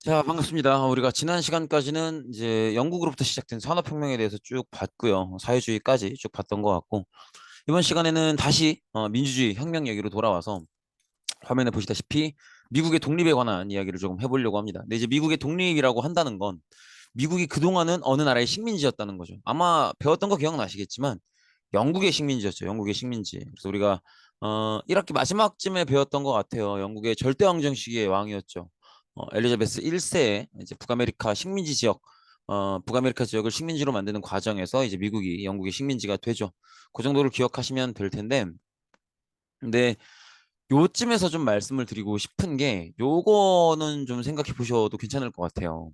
자, 반갑습니다. 우리가 지난 시간까지는 이제 영국으로부터 시작된 산업혁명에 대해서 쭉 봤고요. 사회주의까지 쭉 봤던 것 같고, 이번 시간에는 다시 민주주의 혁명 얘기로 돌아와서 화면에 보시다시피 미국의 독립에 관한 이야기를 조금 해보려고 합니다. 근데 이제 미국의 독립이라고 한다는 건 미국이 그동안은 어느 나라의 식민지였다는 거죠. 아마 배웠던 거 기억나시겠지만 영국의 식민지였죠. 영국의 식민지. 그래서 우리가 1학기 마지막쯤에 배웠던 것 같아요. 영국의 절대왕정 시기의 왕이었죠. 엘리자베스 1세의 이제 북아메리카 식민지 지역, 북아메리카 지역을 식민지로 만드는 과정에서 이제 미국이 영국의 식민지가 되죠. 그 정도를 기억하시면 될 텐데, 근데 요쯤에서 좀 말씀을 드리고 싶은 게 요거는 좀 생각해 보셔도 괜찮을 것 같아요.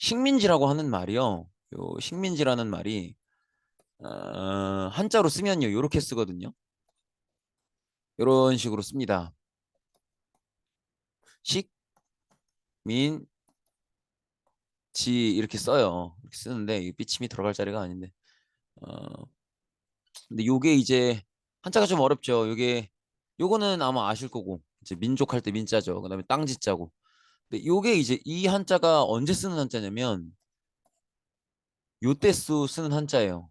식민지라고 하는 말이요. 요 식민지라는 말이 한자로 쓰면요. 요렇게 쓰거든요. 요런 식으로 씁니다. 식민지 이렇게 써요. 이렇게 쓰는데 이 삐침이 들어갈 자리가 아닌데. 어, 근데 요게 이제 한자가 좀 어렵죠. 요거는 아마 아실 거고 이제 민족 할 때 민자죠. 그다음에 땅지자고. 근데 요게 이제 이 한자가 언제 쓰는 한자냐면 요때수 쓰는 한자예요.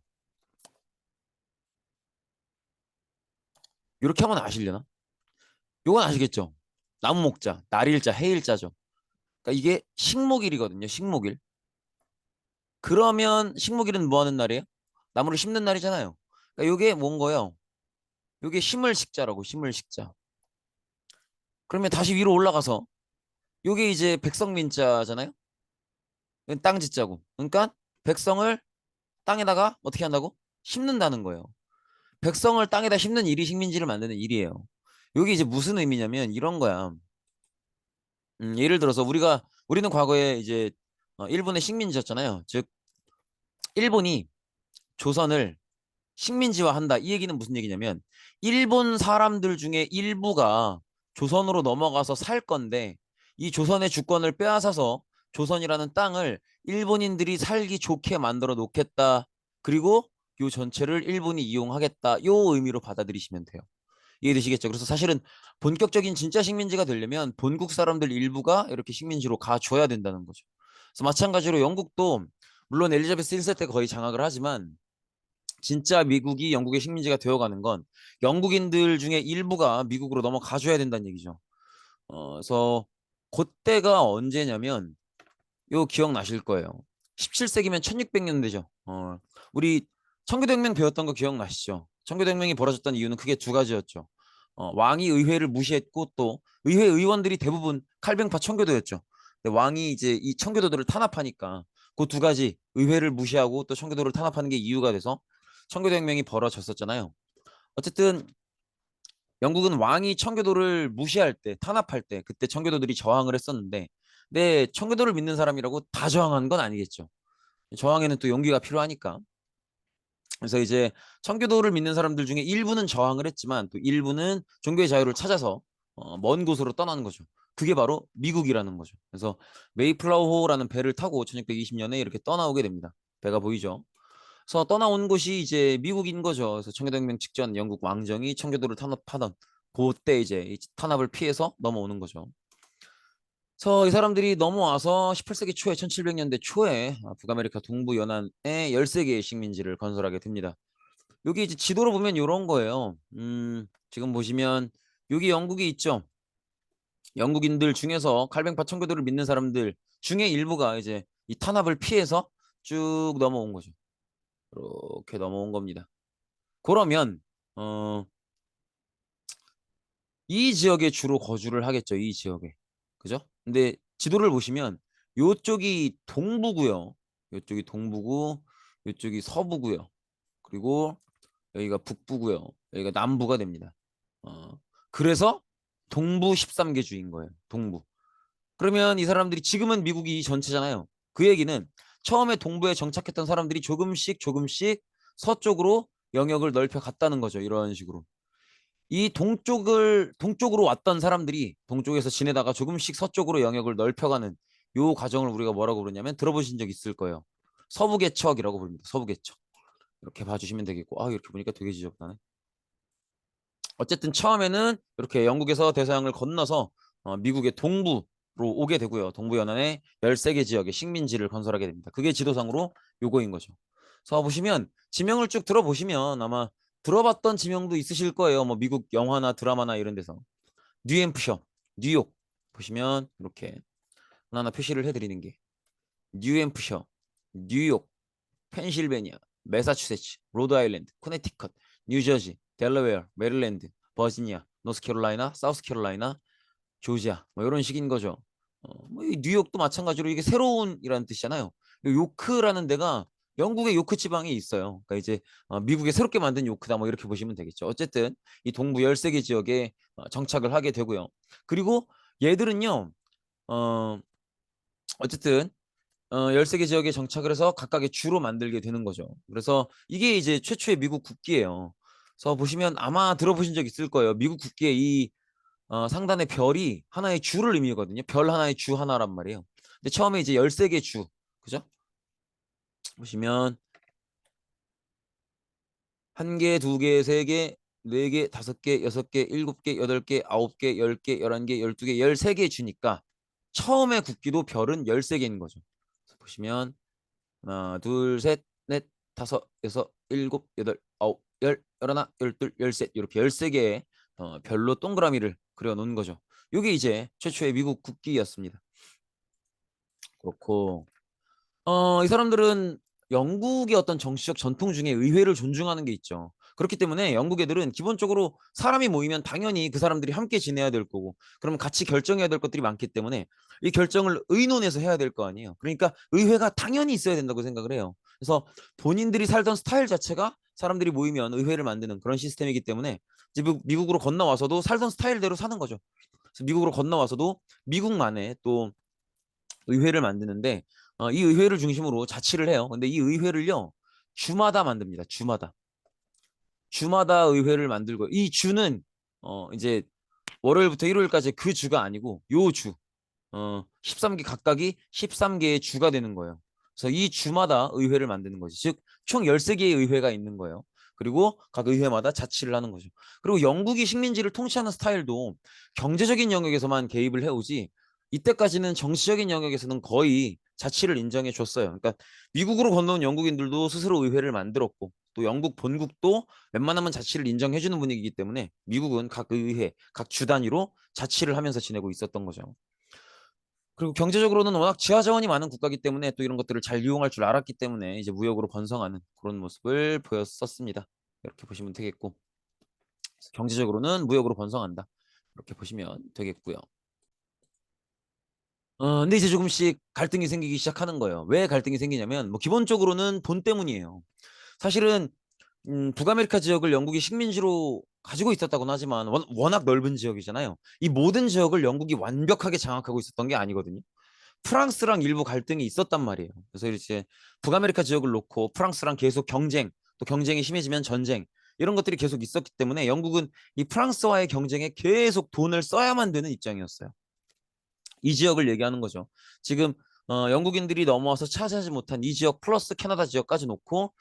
요렇게 하면 아시려나? 요건 아시겠죠? 나무 목자, 날일자, 해일자죠. 그러니까 이게 식목일이거든요. 식목일. 그러면 식목일은 뭐 하는 날이에요? 나무를 심는 날이잖아요. 그러니까 요게 뭔 거예요? 요게 심을 식자라고 심을 식자. 그러면 다시 위로 올라가서 요게 이제 백성민자잖아요. 이건 땅지자고. 그러니까 백성을 땅에다가 어떻게 한다고? 심는다는 거예요. 백성을 땅에다 심는 일이 식민지를 만드는 일이에요. 여기 이제 무슨 의미냐면 이런 거야. 예를 들어서 우리는 과거에 이제 일본의 식민지였잖아요. 즉 일본이 조선을 식민지화한다. 이 얘기는 무슨 얘기냐면 일본 사람들 중에 일부가 조선으로 넘어가서 살 건데 이 조선의 주권을 빼앗아서 조선이라는 땅을 일본인들이 살기 좋게 만들어 놓겠다. 그리고 요 전체를 일본이 이용하겠다. 요 의미로 받아들이시면 돼요. 이해되시겠죠? 그래서 사실은 본격적인 진짜 식민지가 되려면 본국 사람들 일부가 이렇게 식민지로 가줘야 된다는 거죠. 그래서 마찬가지로 영국도 물론 엘리자베스 1세 때 거의 장악을 하지만 진짜 미국이 영국의 식민지가 되어가는 건 영국인들 중에 일부가 미국으로 넘어가줘야 된다는 얘기죠. 그래서 그때가 언제냐면 요 기억나실 거예요. 17세기면 1600년대죠. 우리 청교도혁명 배웠던 거 기억나시죠? 청교도혁명이 벌어졌던 이유는 크게 두 가지였죠. 왕이 의회를 무시했고 또 의회 의원들이 대부분 칼뱅파 청교도였죠. 근데 왕이 이제 이 청교도들을 탄압하니까 그 두 가지 의회를 무시하고 또 청교도를 탄압하는 게 이유가 돼서 청교도혁명이 벌어졌었잖아요. 어쨌든 영국은 왕이 청교도를 무시할 때, 탄압할 때, 그때 청교도들이 저항을 했었는데, 네, 청교도를 믿는 사람이라고 다 저항한 건 아니겠죠. 저항에는 또 용기가 필요하니까. 그래서 이제 청교도를 믿는 사람들 중에 일부는 저항을 했지만 또 일부는 종교의 자유를 찾아서 먼 곳으로 떠나는 거죠. 그게 바로 미국이라는 거죠. 그래서 메이플라워호라는 배를 타고 1620년에 이렇게 떠나오게 됩니다. 배가 보이죠? 그래서 떠나온 곳이 이제 미국인 거죠. 그래서 청교도혁명 직전 영국 왕정이 청교도를 탄압하던 그때 이제 이 탄압을 피해서 넘어오는 거죠. 그래서 이 사람들이 넘어와서 18세기 초에 1700년대 초에 북아메리카 동부 연안에 13개의 식민지를 건설하게 됩니다. 여기 이제 지도로 보면 이런 거예요. 지금 보시면 여기 영국이 있죠. 영국인들 중에서 칼뱅파 청교도를 믿는 사람들 중에 일부가 이제 이 탄압을 피해서 쭉 넘어온 거죠. 이렇게 넘어온 겁니다. 그러면 어, 이 지역에 주로 거주를 하겠죠. 이 지역에. 그죠? 근데 지도를 보시면 요쪽이 동부고요. 요쪽이 동부고 요쪽이 서부고요. 그리고 여기가 북부고요. 여기가 남부가 됩니다. 그래서 동부 13개 주인 거예요. 동부. 그러면 이 사람들이 지금은 미국이 전체잖아요. 그 얘기는 처음에 동부에 정착했던 사람들이 조금씩 조금씩 서쪽으로 영역을 넓혀 갔다는 거죠. 이런 식으로. 이 동쪽으로 왔던 사람들이 동쪽에서 지내다가 조금씩 서쪽으로 영역을 넓혀가는 요 과정을 우리가 뭐라고 부르냐면 들어보신 적 있을 거예요. 서부개척이라고 부릅니다. 서부개척. 이렇게 봐주시면 되겠고, 이렇게 보니까 되게 지적나네. 어쨌든 처음에는 이렇게 영국에서 대서양을 건너서 미국의 동부 오게 되고요. 동부연안의 13개 지역의 식민지를 건설하게 됩니다. 그게 지도상으로 요거인 거죠. 그래서 보시면 지명을 쭉 들어보시면 아마 들어봤던 지명도 있으실 거예요. 뭐 미국 영화나 드라마나 이런 데서. 뉴햄프셔, 뉴욕 보시면 이렇게 하나하나 표시를 해드리는 게 뉴햄프셔, 뉴욕, 펜실베니아, 매사추세츠, 로드아일랜드, 코네티컷, 뉴저지, 델러웨어, 메릴랜드, 버지니아, 노스캐롤라이나, 사우스캐롤라이나, 조지아 뭐 이런 식인 거죠. 뭐이 뉴욕도 마찬가지로 이게 새로운이라는 뜻이잖아요. 요크라는 데가 영국의 요크 지방에 있어요. 그러니까 이제 미국에 새롭게 만든 요크다 뭐 이렇게 보시면 되겠죠. 어쨌든 이 동부 13개 지역에 정착을 하게 되고요. 그리고 얘들은요. 어, 어쨌든 13개 지역에 정착을 해서 각각의 주로 만들게 되는 거죠. 그래서 이게 이제 최초의 미국 국기예요. 그래서 보시면 아마 들어보신 적 있을 거예요. 미국 국기의 이 상단의 별이 하나의 주를 의미하거든요. 별 하나의 주 하나란 말이에요. 근데 처음에 이제 13개 주, 그죠? 보시면 한 개, 두 개, 세 개, 네 개, 다섯 개, 여섯 개, 일곱 개, 여덟 개, 아홉 개, 10개, 11개, 12개, 13개 주니까 처음에 국기도 별은 13개인 거죠. 보시면 하나, 둘, 셋, 넷, 다섯, 여섯, 일곱, 여덟, 아홉, 열, 열하나, 열둘, 열셋 이렇게 13개의 별로 동그라미를 그려 놓은 거죠. 이게 이제 최초의 미국 국기였습니다. 그렇고 이 사람들은 영국의 어떤 정치적 전통 중에 의회를 존중하는 게 있죠. 그렇기 때문에 영국 애들은 기본적으로 사람이 모이면 당연히 그 사람들이 함께 지내야 될 거고, 그러면 같이 결정해야 될 것들이 많기 때문에 이 결정을 의논해서 해야 될 거 아니에요. 그러니까 의회가 당연히 있어야 된다고 생각을 해요. 그래서 본인들이 살던 스타일 자체가 사람들이 모이면 의회를 만드는 그런 시스템이기 때문에 이제 미국으로 건너와서도 살던 스타일대로 사는 거죠. 그래서 미국으로 건너와서도 미국만의 또 의회를 만드는데 이 의회를 중심으로 자치를 해요. 근데 이 의회를요 주마다 만듭니다. 주마다 의회를 만들고 이 주는 이제 월요일부터 일요일까지 그 주가 아니고 요 주, 13개 각각이 13개의 주가 되는 거예요. 그래서 이 주마다 의회를 만드는 거지. 즉 총 13개의 의회가 있는 거예요. 그리고 각 의회마다 자치를 하는 거죠. 그리고 영국이 식민지를 통치하는 스타일도 경제적인 영역에서만 개입을 해오지 이때까지는 정치적인 영역에서는 거의 자치를 인정해 줬어요. 그러니까 미국으로 건너온 영국인들도 스스로 의회를 만들었고 또 영국 본국도 웬만하면 자치를 인정해 주는 분위기이기 때문에 미국은 각 의회, 각 주 단위로 자치를 하면서 지내고 있었던 거죠. 그리고 경제적으로는 워낙 지하 자원이 많은 국가이기 때문에 또 이런 것들을 잘 이용할 줄 알았기 때문에 이제 무역으로 번성하는 그런 모습을 보였었습니다. 이렇게 보시면 되겠고 경제적으로는 무역으로 번성한다. 이렇게 보시면 되겠고요. 근데 이제 조금씩 갈등이 생기기 시작하는 거예요. 왜 갈등이 생기냐면 뭐 기본적으로는 돈 때문이에요. 사실은 북아메리카 지역을 영국이 식민지로 가지고 있었다고는 하지만 워낙 넓은 지역이잖아요. 이 모든 지역을 영국이 완벽하게 장악하고 있었던 게 아니거든요. 프랑스랑 일부 갈등이 있었단 말이에요. 그래서 이제 북아메리카 지역을 놓고 프랑스랑 계속 경쟁, 또 경쟁이 심해지면 전쟁 이런 것들이 계속 있었기 때문에 영국은 이 프랑스와의 경쟁에 계속 돈을 써야만 되는 입장이었어요. 이 지역을 얘기하는 거죠. 지금 영국인들이 넘어와서 차지하지 못한 이 지역 플러스 캐나다 지역까지 놓고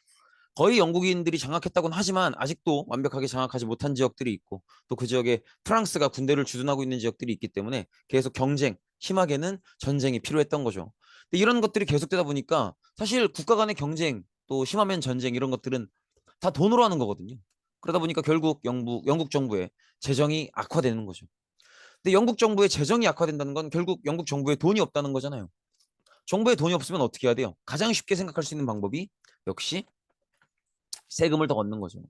거의 영국인들이 장악했다고는 하지만 아직도 완벽하게 장악하지 못한 지역들이 있고 또 그 지역에 프랑스가 군대를 주둔하고 있는 지역들이 있기 때문에 계속 경쟁, 심하게는 전쟁이 필요했던 거죠. 근데 이런 것들이 계속되다 보니까 사실 국가 간의 경쟁, 또 심하면 전쟁 이런 것들은 다 돈으로 하는 거거든요. 그러다 보니까 결국 영국 정부의 재정이 악화되는 거죠. 근데 영국 정부의 재정이 악화된다는 건 결국 영국 정부에 돈이 없다는 거잖아요. 정부에 돈이 없으면 어떻게 해야 돼요? 가장 쉽게 생각할 수 있는 방법이 역시 세금을 더 걷는 거죠.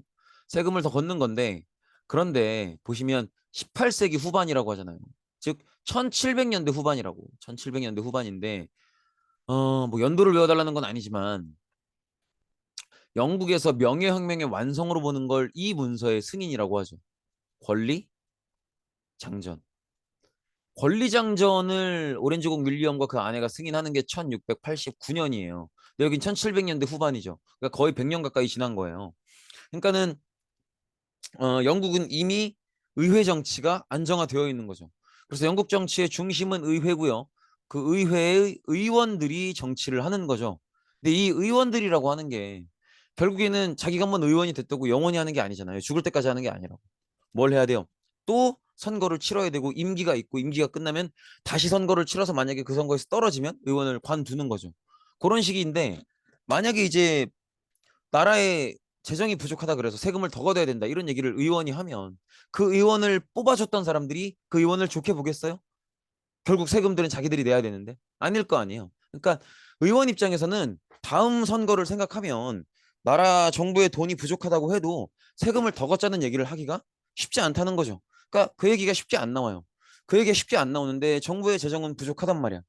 세금을 더 걷는 건데 그런데 보시면 18세기 후반이라고 하잖아요. 즉 1700년대 후반이라고. 1700년대 후반인데 뭐 연도를 외워달라는 건 아니지만 영국에서 명예혁명의 완성으로 보는 걸 이 문서의 승인이라고 하죠. 권리, 장전. 권리장전을 오렌지국 윌리엄과 그 아내가 승인하는 게 1689년이에요. 근데 여긴 1700년대 후반이죠. 그러니까 거의 100년 가까이 지난 거예요. 그러니까는 영국은 이미 의회 정치가 안정화되어 있는 거죠. 그래서 영국 정치의 중심은 의회고요. 그 의회의 의원들이 정치를 하는 거죠. 근데 이 의원들이라고 하는 게 결국에는 자기가 한번 의원이 됐다고 영원히 하는 게 아니잖아요. 죽을 때까지 하는 게 아니라고. 뭘 해야 돼요? 또 선거를 치러야 되고 임기가 있고 임기가 끝나면 다시 선거를 치러서 만약에 그 선거에서 떨어지면 의원을 관두는 거죠. 그런 식인데 만약에 이제 나라의 재정이 부족하다 그래서 세금을 더 걷어야 된다 이런 얘기를 의원이 하면 그 의원을 뽑아줬던 사람들이 그 의원을 좋게 보겠어요? 결국 세금들은 자기들이 내야 되는데 아닐 거 아니에요. 그러니까 의원 입장에서는 다음 선거를 생각하면 나라 정부의 돈이 부족하다고 해도 세금을 더 걷자는 얘기를 하기가 쉽지 않다는 거죠. 그러니까 그 얘기가 쉽게 안 나와요. 그 얘기가 쉽게 안 나오는데 정부의 재정은 부족하단 말이야.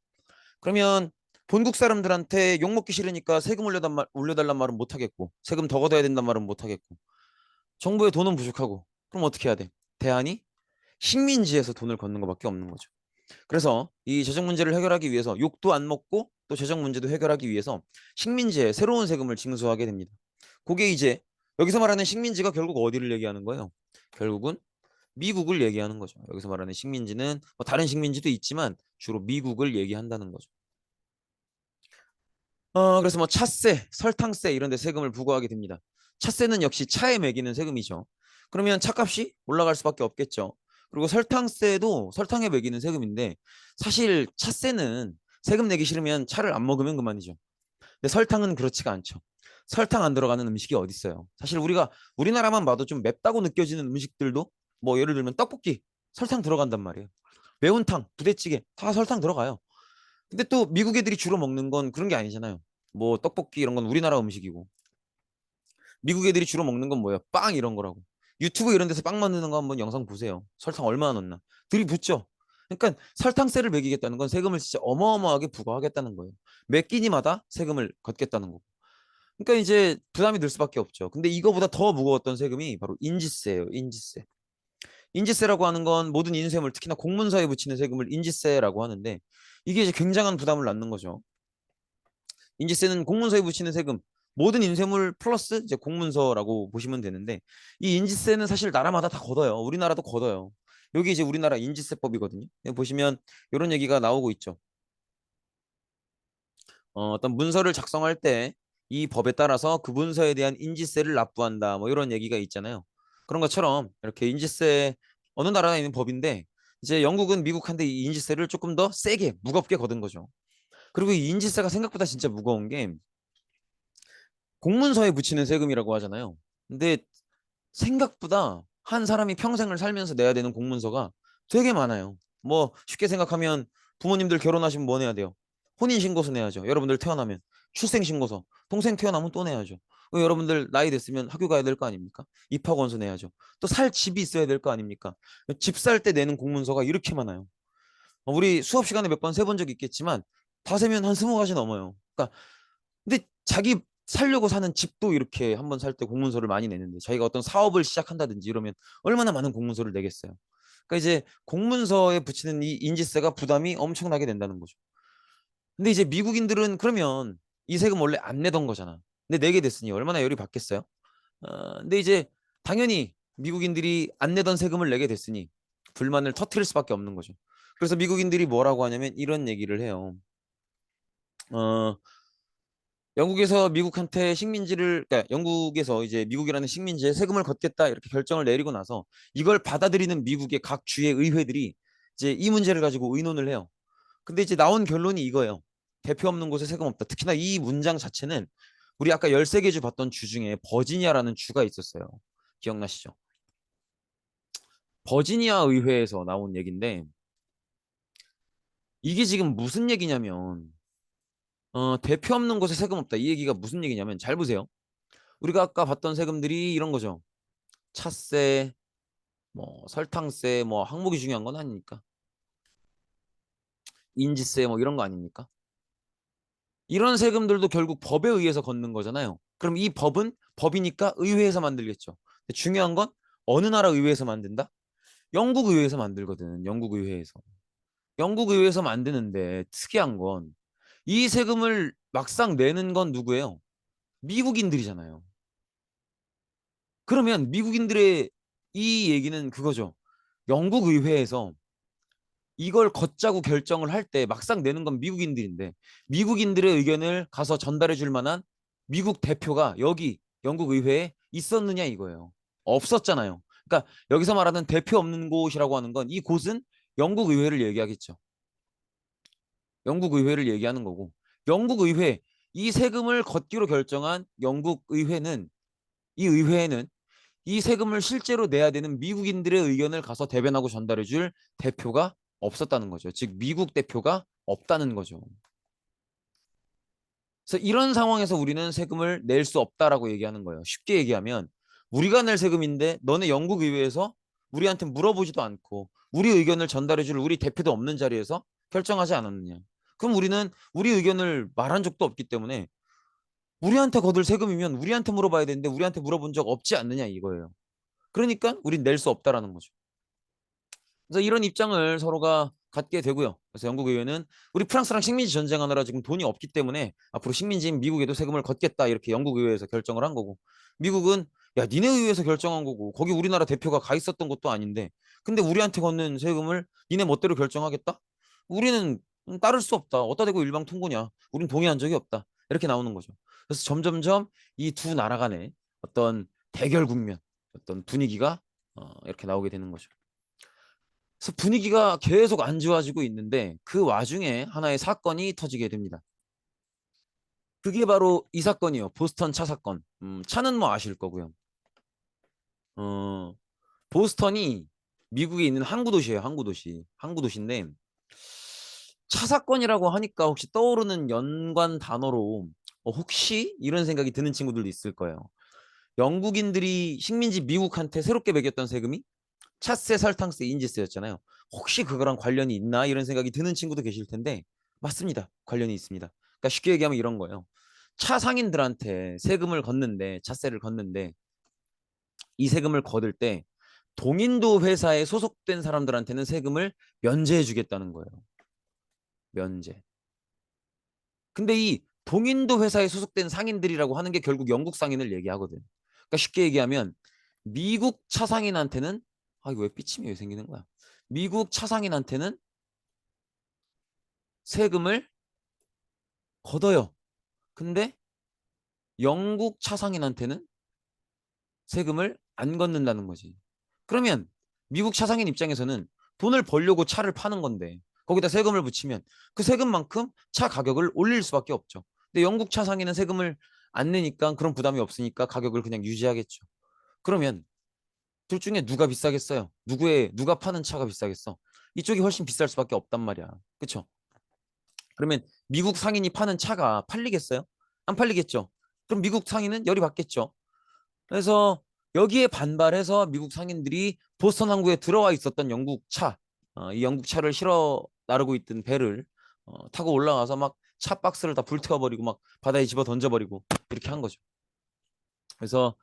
그러면 본국 사람들한테 욕먹기 싫으니까 세금 올려달란 말은 못 하겠고 세금 더 걷어야 된단 말은 못 하겠고 정부의 돈은 부족하고 그럼 어떻게 해야 돼? 대안이 식민지에서 돈을 걷는 것밖에 없는 거죠. 그래서 이 재정 문제를 해결하기 위해서 욕도 안 먹고 또 재정 문제도 해결하기 위해서 식민지에 새로운 세금을 징수하게 됩니다. 그게 이제 여기서 말하는 식민지가 결국 어디를 얘기하는 거예요? 결국은 미국을 얘기하는 거죠. 여기서 말하는 식민지는 뭐 다른 식민지도 있지만 주로 미국을 얘기한다는 거죠. 그래서 뭐 차세, 설탕세 이런 데 세금을 부과하게 됩니다. 차세는 역시 차에 매기는 세금이죠. 그러면 차값이 올라갈 수밖에 없겠죠. 그리고 설탕세도 설탕에 매기는 세금인데 사실 차세는 세금 내기 싫으면 차를 안 먹으면 그만이죠. 근데 설탕은 그렇지가 않죠. 설탕 안 들어가는 음식이 어디 있어요? 사실 우리가 우리나라만 봐도 좀 맵다고 느껴지는 음식들도 뭐 예를 들면 떡볶이 설탕 들어간단 말이에요. 매운탕, 부대찌개 다 설탕 들어가요. 근데 또 미국 애들이 주로 먹는 건 그런 게 아니잖아요. 뭐 떡볶이 이런 건 우리나라 음식이고 미국 애들이 주로 먹는 건 뭐야? 빵 이런 거라고. 유튜브 이런 데서 빵 만드는 거 한번 영상 보세요. 설탕 얼마나 넣나? 들이붓죠. 그러니까 설탕세를 매기겠다는 건 세금을 진짜 어마어마하게 부과하겠다는 거예요. 매 끼니마다 세금을 걷겠다는 거고. 그러니까 이제 부담이 들 수밖에 없죠. 근데 이거보다 더 무거웠던 세금이 바로 인지세예요. 인지세. 인지세라고 하는 건 모든 인쇄물, 특히나 공문서에 붙이는 세금을 인지세라고 하는데 이게 이제 굉장한 부담을 낳는 거죠. 인지세는 공문서에 붙이는 세금, 모든 인쇄물 플러스 이제 공문서라고 보시면 되는데 이 인지세는 사실 나라마다 다 걷어요. 우리나라도 걷어요. 여기 이제 우리나라 인지세법이거든요. 여기 보시면 이런 얘기가 나오고 있죠. 어떤 문서를 작성할 때 이 법에 따라서 그 문서에 대한 인지세를 납부한다. 뭐 이런 얘기가 있잖아요. 그런 것처럼 이렇게 인지세 어느 나라에 있는 법인데 이제 영국은 미국한테 이 인지세를 조금 더 세게 무겁게 거둔 거죠. 그리고 이 인지세가 생각보다 진짜 무거운 게 공문서에 붙이는 세금이라고 하잖아요. 근데 생각보다 한 사람이 평생을 살면서 내야 되는 공문서가 되게 많아요. 뭐 쉽게 생각하면 부모님들 결혼하시면 뭐 내야 돼요? 혼인신고서 내야죠. 여러분들 태어나면 출생신고서, 동생 태어나면 또 내야죠. 여러분들 나이 됐으면 학교 가야 될 거 아닙니까? 입학원서 내야죠. 또 살 집이 있어야 될 거 아닙니까? 집 살 때 내는 공문서가 이렇게 많아요. 우리 수업 시간에 몇 번 세본 적 있겠지만 다 세면 한 20가지 넘어요. 그러니까 근데 자기 살려고 사는 집도 이렇게 한번 살 때 공문서를 많이 내는데 자기가 어떤 사업을 시작한다든지 이러면 얼마나 많은 공문서를 내겠어요. 그러니까 이제 공문서에 붙이는 이 인지세가 부담이 엄청나게 된다는 거죠. 근데 이제 미국인들은 그러면 이 세금 원래 안 내던 거잖아. 근데 내게 됐으니 얼마나 열이 받겠어요? 근데 이제 당연히 미국인들이 안 내던 세금을 내게 됐으니 불만을 터트릴 수밖에 없는 거죠. 그래서 미국인들이 뭐라고 하냐면 이런 얘기를 해요. 어, 영국에서 미국한테 식민지를, 그러니까 영국에서 이제 미국이라는 식민지에 세금을 걷겠다 이렇게 결정을 내리고 나서 이걸 받아들이는 미국의 각 주의 의회들이 이제 이 문제를 가지고 의논을 해요. 근데 이제 나온 결론이 이거예요. 대표 없는 곳에 세금 없다. 특히나 이 문장 자체는 우리 아까 13개 주 봤던 주 중에 버지니아라는 주가 있었어요. 기억나시죠? 버지니아 의회에서 나온 얘기인데 이게 지금 무슨 얘기냐면 대표 없는 곳에 세금 없다. 이 얘기가 무슨 얘기냐면 잘 보세요. 우리가 아까 봤던 세금들이 이런 거죠. 차세, 뭐 설탕세, 뭐 항목이 중요한 건 아니니까. 인지세 뭐 이런 거 아닙니까? 이런 세금들도 결국 법에 의해서 걷는 거잖아요. 그럼 이 법은 법이니까 의회에서 만들겠죠. 근데 중요한 건 어느 나라 의회에서 만든다? 영국 의회에서 만들거든. 영국 의회에서. 영국 의회에서 만드는데 특이한 건 이 세금을 막상 내는 건 누구예요? 미국인들이잖아요. 그러면 미국인들의 이 얘기는 그거죠. 영국 의회에서 이걸 걷자고 결정을 할 때 막상 내는 건 미국인들인데 미국인들의 의견을 가서 전달해 줄 만한 미국 대표가 여기 영국 의회에 있었느냐 이거예요. 없었잖아요. 그러니까 여기서 말하는 대표 없는 곳이라고 하는 건 이 곳은 영국 의회를 얘기하겠죠. 영국 의회를 얘기하는 거고 영국 의회 이 세금을 걷기로 결정한 영국 의회는 이 의회에는 이 세금을 실제로 내야 되는 미국인들의 의견을 가서 대변하고 전달해 줄 대표가 없었다는 거죠. 즉 미국 대표가 없다는 거죠. 그래서 이런 상황에서 우리는 세금을 낼 수 없다라고 얘기하는 거예요. 쉽게 얘기하면 우리가 낼 세금인데 너네 영국 의회에서 우리한테 물어보지도 않고 우리 의견을 전달해 줄 우리 대표도 없는 자리에서 결정하지 않았느냐. 그럼 우리는 우리 의견을 말한 적도 없기 때문에 우리한테 거둘 세금이면 우리한테 물어봐야 되는데 우리한테 물어본 적 없지 않느냐 이거예요. 그러니까 우린 낼 수 없다라는 거죠. 그래서 이런 입장을 서로가 갖게 되고요. 그래서 영국 의회는 우리 프랑스랑 식민지 전쟁하느라 지금 돈이 없기 때문에 앞으로 식민지인 미국에도 세금을 걷겠다 이렇게 영국 의회에서 결정을 한 거고 미국은 야 니네 의회에서 결정한 거고 거기 우리나라 대표가 가 있었던 것도 아닌데 근데 우리한테 걷는 세금을 니네 멋대로 결정하겠다? 우리는 따를 수 없다. 어디다 대고 일방 통고냐. 우린 동의한 적이 없다. 이렇게 나오는 거죠. 그래서 점점점 이 두 나라 간의 어떤 대결 국면, 어떤 분위기가 이렇게 나오게 되는 거죠. 그래서 분위기가 계속 안 좋아지고 있는데 그 와중에 하나의 사건이 터지게 됩니다. 그게 바로 이 사건이요. 보스턴 차 사건. 차는 뭐 아실 거고요. 어, 보스턴이 미국에 있는 항구 도시예요. 항구 도시. 항구 도시인데 차 사건이라고 하니까 혹시 떠오르는 연관 단어로 혹시 이런 생각이 드는 친구들도 있을 거예요. 영국인들이 식민지 미국한테 새롭게 매겼던 세금이 차세, 설탕세, 인지세였잖아요. 혹시 그거랑 관련이 있나 이런 생각이 드는 친구도 계실 텐데 맞습니다. 관련이 있습니다. 그러니까 쉽게 얘기하면 이런 거예요. 차 상인들한테 세금을 걷는데 차세를 걷는데 이 세금을 거둘 때 동인도 회사에 소속된 사람들한테는 세금을 면제해 주겠다는 거예요. 면제. 근데 이 동인도 회사에 소속된 상인들이라고 하는 게 결국 영국 상인을 얘기하거든. 그러니까 쉽게 얘기하면 미국 차 상인한테는 이거 왜 삐침이 왜 생기는 거야? 미국 차 상인한테는 세금을 걷어요. 근데 영국 차 상인한테는 세금을 안 걷는다는 거지. 그러면 미국 차 상인 입장에서는 돈을 벌려고 차를 파는 건데 거기다 세금을 붙이면 그 세금만큼 차 가격을 올릴 수밖에 없죠. 근데 영국 차 상인은 세금을 안 내니까 그런 부담이 없으니까 가격을 그냥 유지하겠죠. 그러면 둘 중에 누가 비싸겠어요? 누가 파는 차가 비싸겠어? 이쪽이 훨씬 비쌀 수밖에 없단 말이야. 그렇죠? 그러면 미국 상인이 파는 차가 팔리겠어요? 안 팔리겠죠. 그럼 미국 상인은 열이 받겠죠. 그래서 여기에 반발해서 미국 상인들이 보스턴 항구에 들어와 있었던 영국 차, 이 영국 차를 실어 나르고 있던 배를 타고 올라가서 막 차 박스를 다 불태워버리고 막 바다에 집어 던져버리고 이렇게 한 거죠. 그래서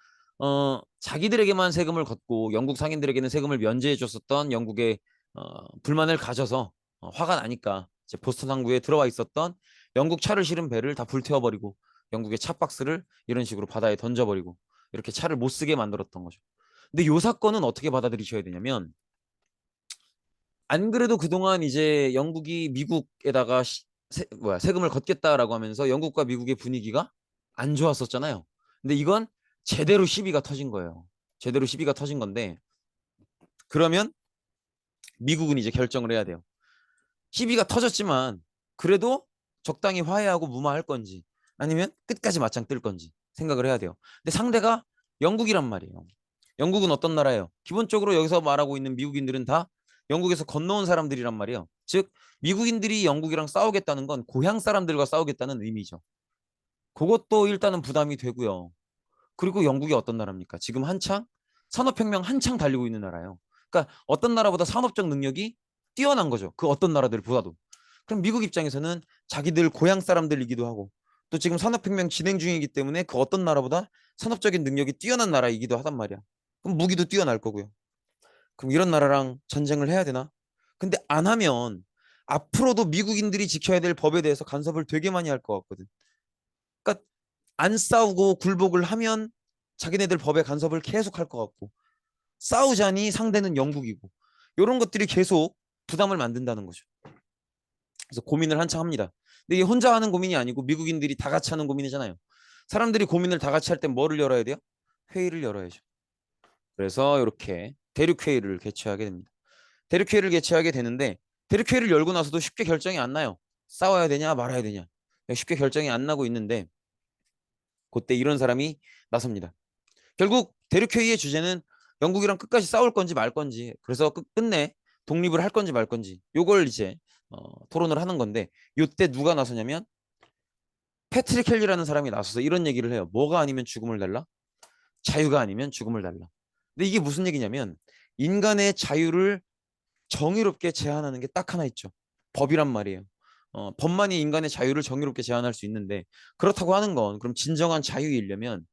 자기들에게만 세금을 걷고 영국 상인들에게는 세금을 면제해 줬었던 영국의 불만을 가져서 화가 나니까 이제 보스턴 항구에 들어와 있었던 영국 차를 실은 배를 다 불태워버리고 영국의 차 박스를 이런 식으로 바다에 던져버리고 이렇게 차를 못 쓰게 만들었던 거죠. 근데 이 사건은 어떻게 받아들이셔야 되냐면 안 그래도 그동안 이제 영국이 미국에다가 세금을 걷겠다라고 하면서 영국과 미국의 분위기가 안 좋았었잖아요. 근데 이건 제대로 시비가 터진 거예요. 제대로 시비가 터진 건데 그러면 미국은 이제 결정을 해야 돼요. 시비가 터졌지만 그래도 적당히 화해하고 무마할 건지 아니면 끝까지 맞짱 뜰 건지 생각을 해야 돼요. 근데 상대가 영국이란 말이에요. 영국은 어떤 나라예요? 기본적으로 여기서 말하고 있는 미국인들은 다 영국에서 건너온 사람들이란 말이에요. 즉 미국인들이 영국이랑 싸우겠다는 건 고향 사람들과 싸우겠다는 의미죠. 그것도 일단은 부담이 되고요. 그리고 영국이 어떤 나라입니까? 지금 한창 산업혁명 한창 달리고 있는 나라예요. 그러니까 어떤 나라보다 산업적 능력이 뛰어난 거죠. 그 어떤 나라들보다도. 그럼 미국 입장에서는 자기들 고향 사람들이기도 하고 또 지금 산업혁명 진행 중이기 때문에 그 어떤 나라보다 산업적인 능력이 뛰어난 나라이기도 하단 말이야. 그럼 무기도 뛰어날 거고요. 그럼 이런 나라랑 전쟁을 해야 되나? 근데 안 하면 앞으로도 미국인들이 지켜야 될 법에 대해서 간섭을 되게 많이 할 것 같거든. 그러니까 안 싸우고 굴복을 하면 자기네들 법에 간섭을 계속 할 것 같고 싸우자니 상대는 영국이고 이런 것들이 계속 부담을 만든다는 거죠. 그래서 고민을 한창 합니다. 근데 이게 혼자 하는 고민이 아니고 미국인들이 다 같이 하는 고민이잖아요. 사람들이 고민을 다 같이 할 때 뭐를 열어야 돼요? 회의를 열어야죠. 그래서 이렇게 대륙회의를 개최하게 됩니다. 대륙회의를 개최하게 되는데 대륙회의를 열고 나서도 쉽게 결정이 안 나요. 싸워야 되냐 말아야 되냐. 쉽게 결정이 안 나고 있는데 그때 이런 사람이 나섭니다. 결국 대륙회의의 주제는 영국이랑 끝까지 싸울 건지 말 건지, 그래서 끝내 독립을 할 건지 말 건지 요걸 이제 토론을 하는 건데, 요때 누가 나서냐면 패트릭 켈리라는 사람이 나서서 이런 얘기를 해요. 뭐가 아니면 죽음을 달라? 자유가 아니면 죽음을 달라. 근데 이게 무슨 얘기냐면 인간의 자유를 정의롭게 제한하는 게 딱 하나 있죠. 법이란 말이에요. 법만이 인간의 자유를 정의롭게 제한할 수 있는데, 그렇다고 하는 건 그럼 진정한 자유이려면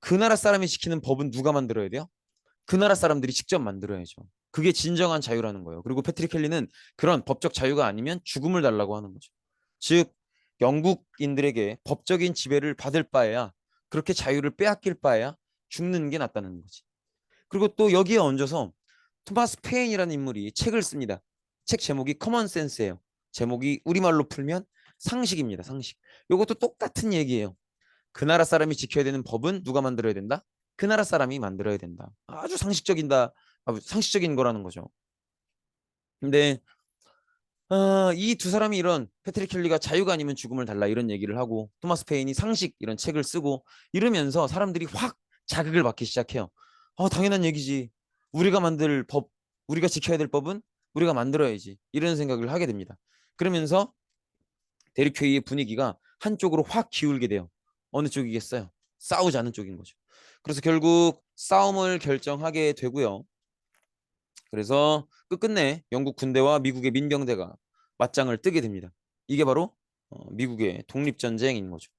그 나라 사람이 지키는 법은 누가 만들어야 돼요? 그 나라 사람들이 직접 만들어야죠. 그게 진정한 자유라는 거예요. 그리고 패트릭 켈리는 그런 법적 자유가 아니면 죽음을 달라고 하는 거죠. 즉 영국인들에게 법적인 지배를 받을 바에야, 그렇게 자유를 빼앗길 바에야 죽는 게 낫다는 거지. 그리고 또 여기에 얹어서 토마스 페인이라는 인물이 책을 씁니다. 책 제목이 커먼 센스예요. 제목이 우리말로 풀면 상식입니다. 상식. 이것도 똑같은 얘기예요. 그 나라 사람이 지켜야 되는 법은 누가 만들어야 된다? 그 나라 사람이 만들어야 된다. 아주 상식적인 거라는 거죠. 근데 이 두 사람이 이런, 패트릭 켈리가 자유가 아니면 죽음을 달라 이런 얘기를 하고 토마스 페인이 상식 이런 책을 쓰고 이러면서 사람들이 확 자극을 받기 시작해요. 당연한 얘기지. 우리가 만들 법, 우리가 지켜야 될 법은 우리가 만들어야지. 이런 생각을 하게 됩니다. 그러면서 대륙회의의 분위기가 한쪽으로 확 기울게 돼요. 어느 쪽이겠어요? 싸우자는 쪽인 거죠. 그래서 결국 싸움을 결정하게 되고요. 그래서 끝끝내 영국 군대와 미국의 민병대가 맞짱을 뜨게 됩니다. 이게 바로 미국의 독립전쟁인 거죠.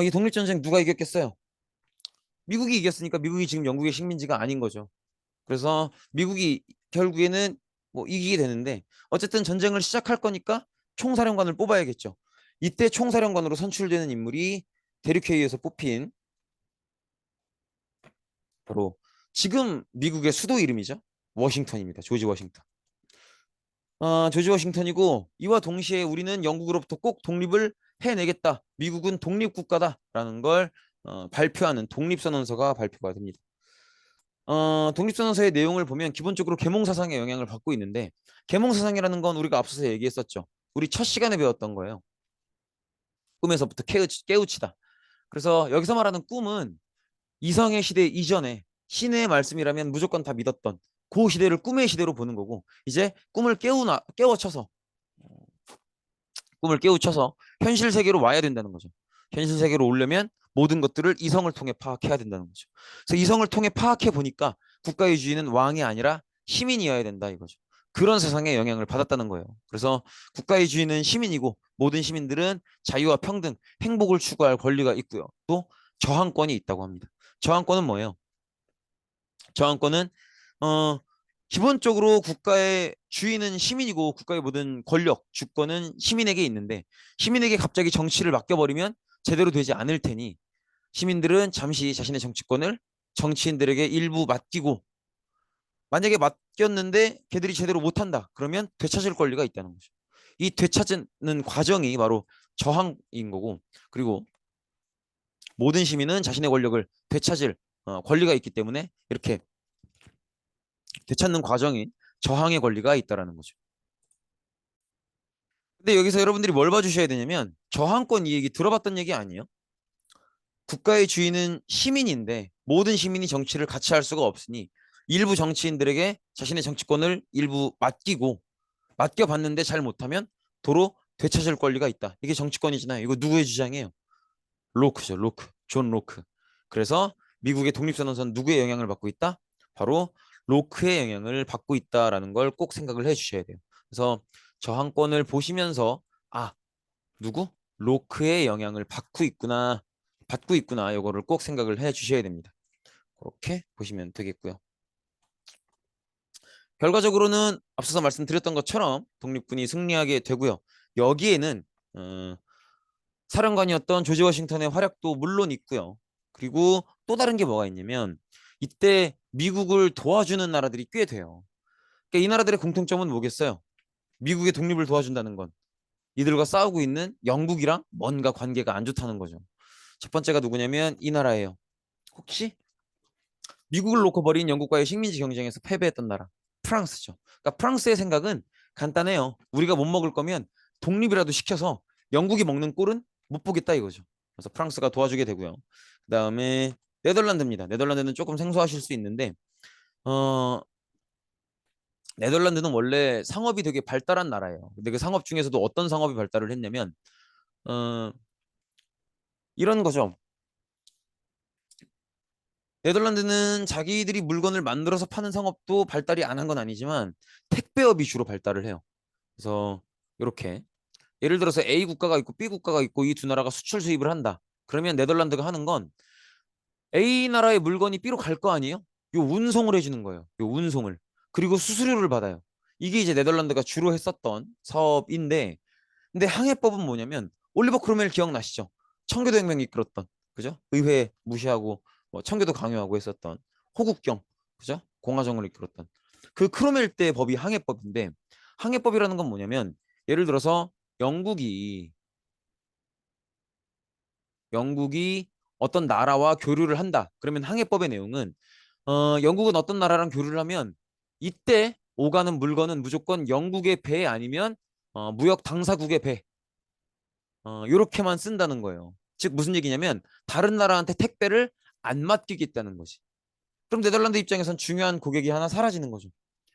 이 독립전쟁 누가 이겼겠어요? 미국이 이겼으니까 미국이 지금 영국의 식민지가 아닌 거죠. 그래서 미국이 결국에는 뭐 이기게 되는데, 어쨌든 전쟁을 시작할 거니까 총사령관을 뽑아야겠죠. 이때 총사령관으로 선출되는 인물이 대륙회의에서 뽑힌 바로 지금 미국의 수도 이름이죠. 워싱턴입니다. 조지 워싱턴. 조지 워싱턴이고, 이와 동시에 우리는 영국으로부터 꼭 독립을 해내겠다. 미국은 독립국가다라는 걸 발표하는 독립선언서가 발표가 됩니다. 독립선언서의 내용을 보면 기본적으로 계몽사상의 영향을 받고 있는데, 계몽사상이라는 건 우리가 앞서서 얘기했었죠. 우리 첫 시간에 배웠던 거예요. 꿈에서부터 깨우치다. 그래서 여기서 말하는 꿈은 이성의 시대 이전에 신의 말씀이라면 무조건 다 믿었던 그 시대를 꿈의 시대로 보는 거고, 이제 꿈을 깨우쳐서 현실 세계로 와야 된다는 거죠. 현실 세계로 오려면 모든 것들을 이성을 통해 파악해야 된다는 거죠. 그래서 이성을 통해 파악해 보니까 국가의주의는 왕이 아니라 시민이어야 된다 이거죠. 그런 세상에 영향을 받았다는 거예요. 그래서 국가의주의는 시민이고 모든 시민들은 자유와 평등, 행복을 추구할 권리가 있고요. 또 저항권이 있다고 합니다. 저항권은 뭐예요? 저항권은 어, 기본적으로 국가의 주인은 시민이고 국가의 모든 권력, 주권은 시민에게 있는데, 시민에게 갑자기 정치를 맡겨버리면 제대로 되지 않을 테니 시민들은 잠시 자신의 정치권을 정치인들에게 일부 맡기고, 만약에 맡겼는데 걔들이 제대로 못한다 그러면 되찾을 권리가 있다는 거죠. 이 되찾는 과정이 바로 저항인 거고, 그리고 모든 시민은 자신의 권력을 되찾을 권리가 있기 때문에 이렇게 되찾는 과정인 저항의 권리가 있다라는 거죠. 근데 여기서 여러분들이 뭘 봐주셔야 되냐면, 저항권 이 얘기 들어봤던 얘기 아니에요? 국가의 주인은 시민인데 모든 시민이 정치를 같이 할 수가 없으니 일부 정치인들에게 자신의 정치권을 일부 맡겨봤는데 잘 못하면 도로 되찾을 권리가 있다. 이게 정치권이잖아요. 이거 누구의 주장이에요? 로크죠. 로크. 존 로크. 그래서 미국의 독립선언서는 누구의 영향을 받고 있다? 바로 로크의 영향을 받고 있다라는 걸 꼭 생각을 해 주셔야 돼요. 그래서 저항권을 보시면서 누구? 로크의 영향을 받고 있구나. 이거를 꼭 생각을 해 주셔야 됩니다. 그렇게 보시면 되겠고요. 결과적으로는 앞서서 말씀드렸던 것처럼 독립군이 승리하게 되고요. 여기에는 사령관이었던 조지 워싱턴의 활약도 물론 있고요. 그리고 또 다른 게 뭐가 있냐면 이때 미국을 도와주는 나라들이 꽤 돼요. 그러니까 이 나라들의 공통점은 뭐겠어요? 미국의 독립을 도와준다는 건 이들과 싸우고 있는 영국이랑 뭔가 관계가 안 좋다는 거죠. 첫 번째가 누구냐면 이 나라예요. 혹시 미국을 놓고 벌인 영국과의 식민지 경쟁에서 패배했던 나라 프랑스죠. 그러니까 프랑스의 생각은 간단해요. 우리가 못 먹을 거면 독립이라도 시켜서 영국이 먹는 꼴은 못 보겠다 이거죠. 그래서 프랑스가 도와주게 되고요. 그다음에 네덜란드입니다. 네덜란드는 조금 생소하실 수 있는데 어 네덜란드는 원래 상업이 되게 발달한 나라예요. 근데 그 상업 중에서도 어떤 상업이 발달을 했냐면 어 이런 거죠. 네덜란드는 자기들이 물건을 만들어서 파는 상업도 발달이 안 한 건 아니지만 택배업이 주로 발달을 해요. 그래서 이렇게 예를 들어서 A 국가가 있고 B 국가가 있고 이 두 나라가 수출 수입을 한다. 그러면 네덜란드가 하는 건 A 나라의 물건이 B로 갈 거 아니에요? 요 운송을 해주는 거예요. 요 운송을. 그리고 수수료를 받아요. 이게 이제 네덜란드가 주로 했었던 사업인데 근데 항해법은 뭐냐면 올리버 크로멜 기억나시죠? 청교도 혁명 이끌었던 그죠? 의회 무시하고 뭐 청교도 강요하고 했었던 호국경 그죠? 공화정을 이끌었던 그 크로멜 때 법이 항해법인데 항해법이라는 건 뭐냐면 예를 들어서 영국이 영국이 어떤 나라와 교류를 한다. 그러면 항해법의 내용은 영국은 어떤 나라랑 교류를 하면 이때 오가는 물건은 무조건 영국의 배 아니면 무역 당사국의 배 요렇게만 쓴다는 거예요. 즉 무슨 얘기냐면 다른 나라한테 택배를 안 맡기겠다는 거지. 그럼 네덜란드 입장에선 중요한 고객이 하나 사라지는 거죠.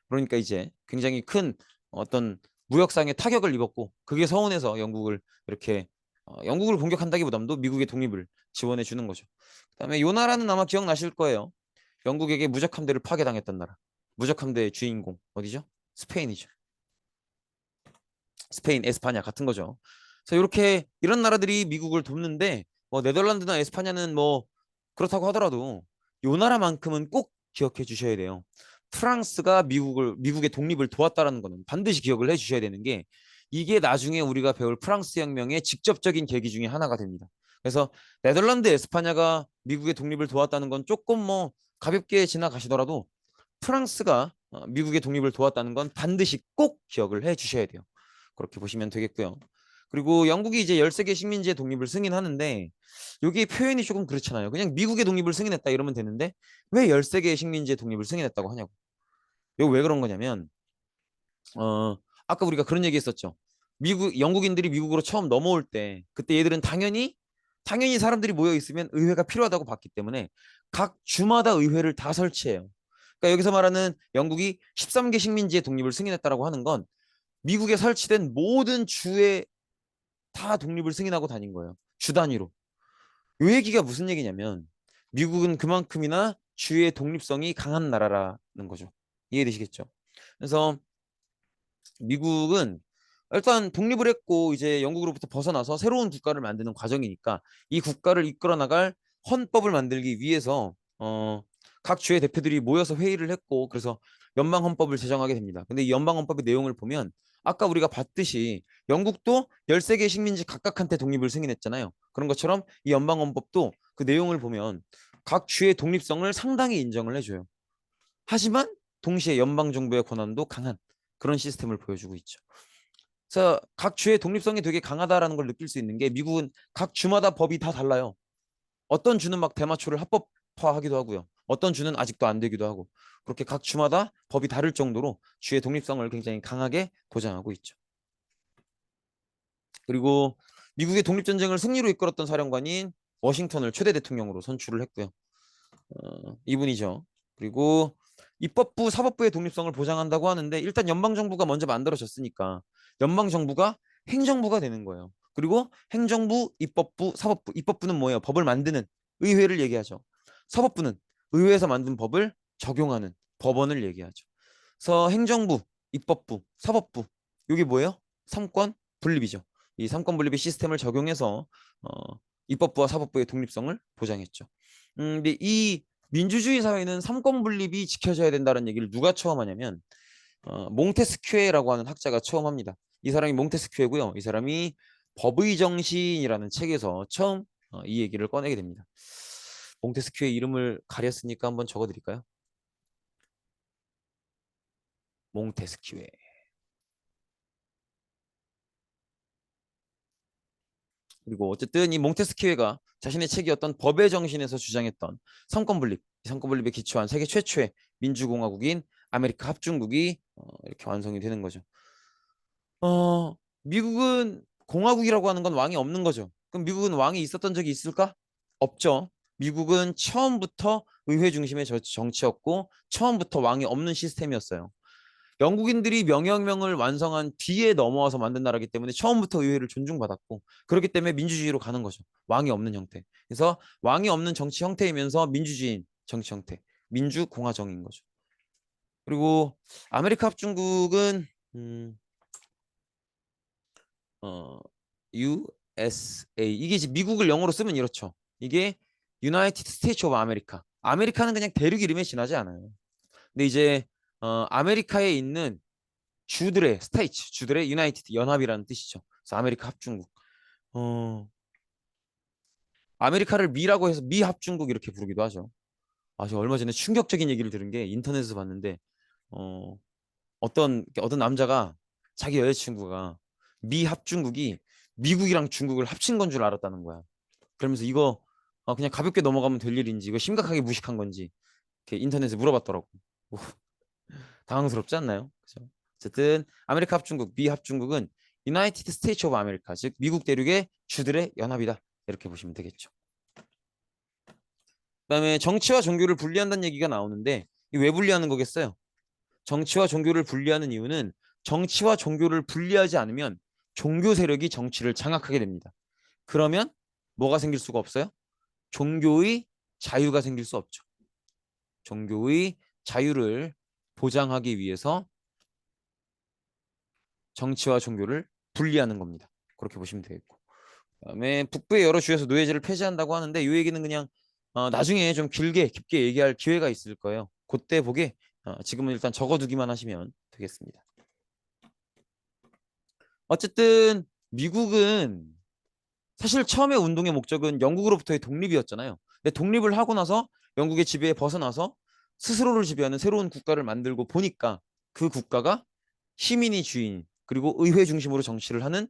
그러니까 이제 굉장히 큰 어떤 무역상의 타격을 입었고 그게 서운해서 영국을 이렇게 영국을 공격한다기보다도 미국의 독립을 지원해 주는 거죠. 그다음에 요 나라는 아마 기억나실 거예요. 영국에게 무적 함대를 파괴당했던 나라. 무적 함대의 주인공 어디죠? 스페인이죠. 스페인, 에스파냐 같은 거죠. 그래서 이렇게 이런 나라들이 미국을 돕는데 뭐 네덜란드나 에스파냐는 뭐 그렇다고 하더라도 요 나라만큼은 꼭 기억해 주셔야 돼요. 프랑스가 미국의 독립을 도왔다라는 거는 반드시 기억을 해 주셔야 되는 게 이게 나중에 우리가 배울 프랑스 혁명의 직접적인 계기 중에 하나가 됩니다. 그래서 네덜란드, 에스파냐가 미국의 독립을 도왔다는 건 조금 뭐 가볍게 지나가시더라도 프랑스가 미국의 독립을 도왔다는 건 반드시 꼭 기억을 해 주셔야 돼요. 그렇게 보시면 되겠고요. 그리고 영국이 이제 13개 식민지의 독립을 승인하는데 여기 표현이 조금 그렇잖아요. 그냥 미국의 독립을 승인했다 이러면 되는데 왜 13개의 식민지의 독립을 승인했다고 하냐고. 이거 왜 그런 거냐면 어 아까 우리가 그런 얘기 했었죠. 영국인들이 미국으로 처음 넘어올 때 그때 얘들은 당연히 사람들이 모여 있으면 의회가 필요하다고 봤기 때문에 각 주마다 의회를 다 설치해요. 그러니까 여기서 말하는 영국이 13개 식민지의 독립을 승인했다라고 하는 건 미국에 설치된 모든 주에 다 독립을 승인하고 다닌 거예요. 주 단위로. 이 얘기가 무슨 얘기냐면 미국은 그만큼이나 주의 독립성이 강한 나라라는 거죠. 이해되시겠죠? 그래서 미국은 일단 독립을 했고 이제 영국으로부터 벗어나서 새로운 국가를 만드는 과정이니까 이 국가를 이끌어 나갈 헌법을 만들기 위해서 각 주의 대표들이 모여서 회의를 했고 그래서 연방 헌법을 제정하게 됩니다. 근데 이 연방 헌법의 내용을 보면 아까 우리가 봤듯이 영국도 13개 식민지 각각한테 독립을 승인했잖아요. 그런 것처럼 이 연방 헌법도 그 내용을 보면 각 주의 독립성을 상당히 인정을 해줘요. 하지만 동시에 연방 정부의 권한도 강한 그런 시스템을 보여주고 있죠. 그래서 각 주의 독립성이 되게 강하다라는 걸 느낄 수 있는 게 미국은 각 주마다 법이 다 달라요. 어떤 주는 막 대마초를 합법화하기도 하고요. 어떤 주는 아직도 안 되기도 하고 그렇게 각 주마다 법이 다를 정도로 주의 독립성을 굉장히 강하게 보장하고 있죠. 그리고 미국의 독립전쟁을 승리로 이끌었던 사령관인 워싱턴을 최대 대통령으로 선출을 했고요. 이분이죠. 그리고 입법부, 사법부의 독립성을 보장한다고 하는데 일단 연방정부가 먼저 만들어졌으니까 연방정부가 행정부가 되는 거예요. 그리고 행정부, 입법부, 사법부. 입법부는 뭐예요? 법을 만드는 의회를 얘기하죠. 사법부는 의회에서 만든 법을 적용하는 법원을 얘기하죠. 그래서 행정부, 입법부, 사법부. 이게 뭐예요? 삼권 분립이죠. 이 삼권 분립의 시스템을 적용해서 입법부와 사법부의 독립성을 보장했죠. 근데 이 민주주의 사회는 삼권 분립이 지켜져야 된다는 얘기를 누가 처음 하냐면 몽테스큐에라고 하는 학자가 처음 합니다. 이 사람이 몽테스큐에고요. 이 사람이 법의 정신이라는 책에서 처음 이 얘기를 꺼내게 됩니다. 몽테스큐의 이름을 가렸으니까 한번 적어드릴까요? 몽테스큐에. 그리고 어쨌든 이 몽테스큐에가 자신의 책이었던 법의 정신에서 주장했던 삼권 분립 상권분립에 기초한 세계 최초의 민주공화국인 아메리카 합중국이 이렇게 완성이 되는 거죠. 미국은 공화국이라고 하는 건 왕이 없는 거죠. 그럼 미국은 왕이 있었던 적이 있을까? 없죠. 미국은 처음부터 의회 중심의 정치였고 처음부터 왕이 없는 시스템이었어요. 영국인들이 명령명을 완성한 뒤에 넘어와서 만든 나라이기 때문에 처음부터 의회를 존중받았고 그렇기 때문에 민주주의로 가는 거죠. 왕이 없는 형태. 그래서 왕이 없는 정치 형태이면서 민주주의인 정치 형태. 민주공화정인 거죠. 그리고 아메리카 합중국은 어, USA 이게 이제 미국을 영어로 쓰면 이렇죠. 이게 United States of America. 아메리카는 그냥 대륙 이름에 지나지 않아요. 근데 이제 아메리카에 있는 주들의 스테이츠, 주들의 유나이티드 연합이라는 뜻이죠. 그래서 아메리카 합중국. 어, 아메리카를 미라고 해서 미 합중국 이렇게 부르기도 하죠. 아, 저 얼마 전에 충격적인 얘기를 들은 게 인터넷에서 봤는데 어, 어떤 남자가 자기 여자친구가 미 합중국이 미국이랑 중국을 합친 건 줄 알았다는 거야. 그러면서 이거 그냥 가볍게 넘어가면 될 일인지 이거 심각하게 무식한 건지 이렇게 인터넷에 물어봤더라고. 뭐, 당황스럽지 않나요? 그죠? 어쨌든 아메리카 합중국, 미 합중국은 유나이티드 스테이츠 오브 아메리카, 즉 미국 대륙의 주들의 연합이다. 이렇게 보시면 되겠죠. 그다음에 정치와 종교를 분리한다는 얘기가 나오는데 왜 분리하는 거겠어요? 정치와 종교를 분리하는 이유는 정치와 종교를 분리하지 않으면 종교 세력이 정치를 장악하게 됩니다. 그러면 뭐가 생길 수가 없어요? 종교의 자유가 생길 수 없죠. 종교의 자유를 보장하기 위해서 정치와 종교를 분리하는 겁니다. 그렇게 보시면 되겠고. 그다음에 북부의 여러 주에서 노예제를 폐지한다고 하는데 이 얘기는 그냥 나중에 좀 길게 깊게 얘기할 기회가 있을 거예요. 그때 보게 지금은 일단 적어두기만 하시면 되겠습니다. 어쨌든 미국은 사실 처음에 운동의 목적은 영국으로부터의 독립이었잖아요. 근데 독립을 하고 나서 영국의 지배에 벗어나서 스스로를 지배하는 새로운 국가를 만들고 보니까 그 국가가 시민이 주인 그리고 의회 중심으로 정치를 하는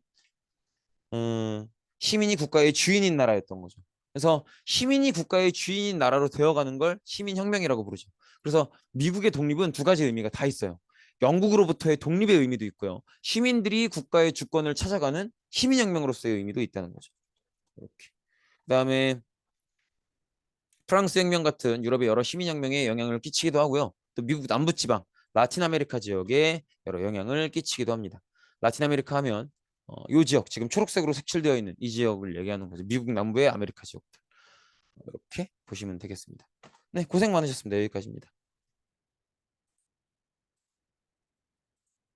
시민이 국가의 주인인 나라였던 거죠. 그래서 시민이 국가의 주인인 나라로 되어가는 걸 시민혁명이라고 부르죠. 그래서 미국의 독립은 두 가지 의미가 다 있어요. 영국으로부터의 독립의 의미도 있고요. 시민들이 국가의 주권을 찾아가는 시민혁명으로서의 의미도 있다는 거죠. 이렇게. 그다음에 프랑스 혁명 같은 유럽의 여러 시민혁명에 영향을 끼치기도 하고요. 또 미국 남부지방, 라틴 아메리카 지역에 여러 영향을 끼치기도 합니다. 라틴 아메리카 하면 이 지역, 지금 초록색으로 색칠되어 있는 이 지역을 얘기하는 거죠. 미국 남부의 아메리카 지역들. 이렇게 보시면 되겠습니다. 네, 고생 많으셨습니다. 여기까지입니다.